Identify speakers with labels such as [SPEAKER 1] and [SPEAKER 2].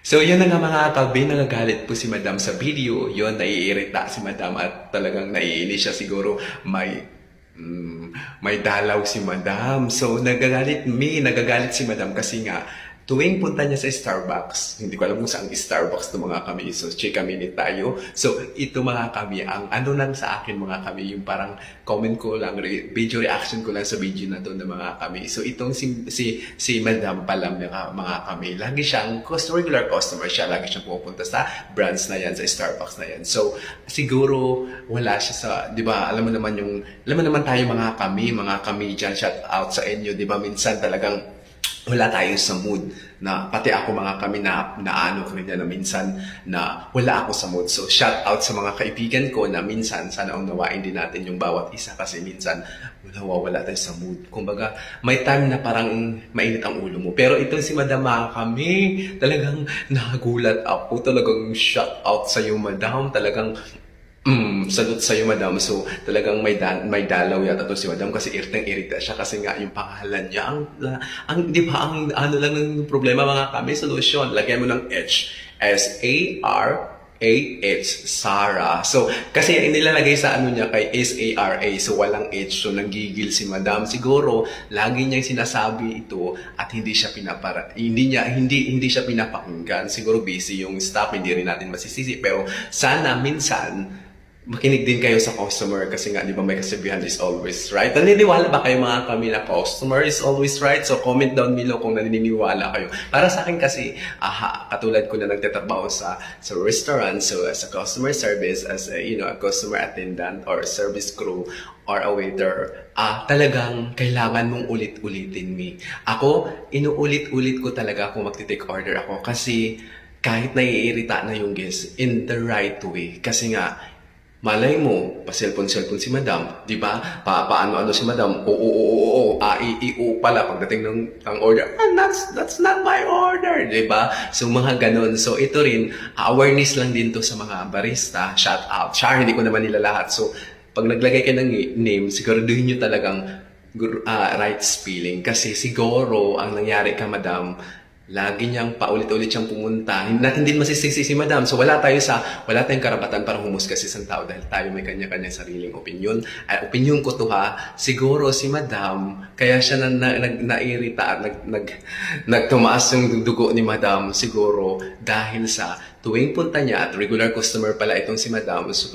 [SPEAKER 1] So, yun na nga mga kalbi, nagagalit po si Madam sa video. Yun, naiirita si Madam at talagang naiinis siya siguro. May dalaw si Madam. So, nagagalit si Madam kasi nga, tuwing punta niya sa Starbucks, hindi ko alam kung saan Starbucks to mga kami, so chika minute tayo. So, ito mga kami, ang ano lang sa akin mga kami, yung parang comment ko lang, video reaction ko lang sa video na to ng mga kami. So, itong si Madam pala mga kami, lagi siyang regular customer siya, lagi siyang pupunta sa brands na yan, sa Starbucks na yan. So, siguro wala siya sa, di ba, alam mo naman tayo mga kami dyan, shout out sa inyo, di ba, minsan talagang wala tayo sa mood na pati ako mga kami na ano ko rin na minsan na wala ako sa mood. So shout out sa mga kaibigan ko na minsan sana unawain din natin yung bawat isa kasi minsan wala tayo sa mood. Kumbaga may time na parang mainit ang ulo mo. Pero itong si Madam mga kami talagang nagulat ako. Talagang shout out sa iyo Madam. Talagang salute sa'yo, Madam. So, talagang may dalaw yata to si Madam kasi irita siya kasi nga yung pangalan niya. Di ba, ang ano lang ng problema mga kami, solution. Lagyan mo ng H. S-A-R-A-H. Sarah. So, kasi nilalagay sa ano niya kay S-A-R-A. So, walang H. So, nanggigil si Madam. Siguro, lagi niyang sinasabi ito at hindi siya siya pinapakinggan. Siguro busy yung staff, hindi rin natin masisisi. Pero, sana minsan, makinig din kayo sa customer kasi nga, di ba, may kasabihan is always right. Naniniwala ba kayo mga kami na customer is always right? So, comment down below kung naniniwala kayo. Para sa akin kasi, katulad ko na nagtatrabaho sa restaurant, so as a customer service, as a, a customer attendant or service crew or a waiter, talagang kailangan mong ulit-ulitin me. Ako, inuulit-ulit ko talaga kung magti-take order ako kasi kahit naiirita na yung guest in the right way. Kasi nga, malay mo, pa-cellphone si Madam, di ba? Paano-ano si Madam, pala pagdating ng order, that's not my order, di ba? So, mga ganun. So, ito rin, awareness lang din to sa mga barista, shout out. Hindi ko naman nila lahat. So, pag naglagay ka ng name, siguraduhin nyo talagang right spelling. Kasi siguro, ang nangyari ka, Madam, lagi niyang paulit-ulit siyang pumunta. Natin din masisisi si Madam. So wala tayong karapatan para humusga sa isang tao dahil tayo may kanya-kanya sariling opinion. Opinion ko to ha. Siguro si Madam, kaya siya nairita at nagtumaas yung dugo ni Madam siguro dahil sa tuwing punta niya at regular customer pala itong si Madam. So,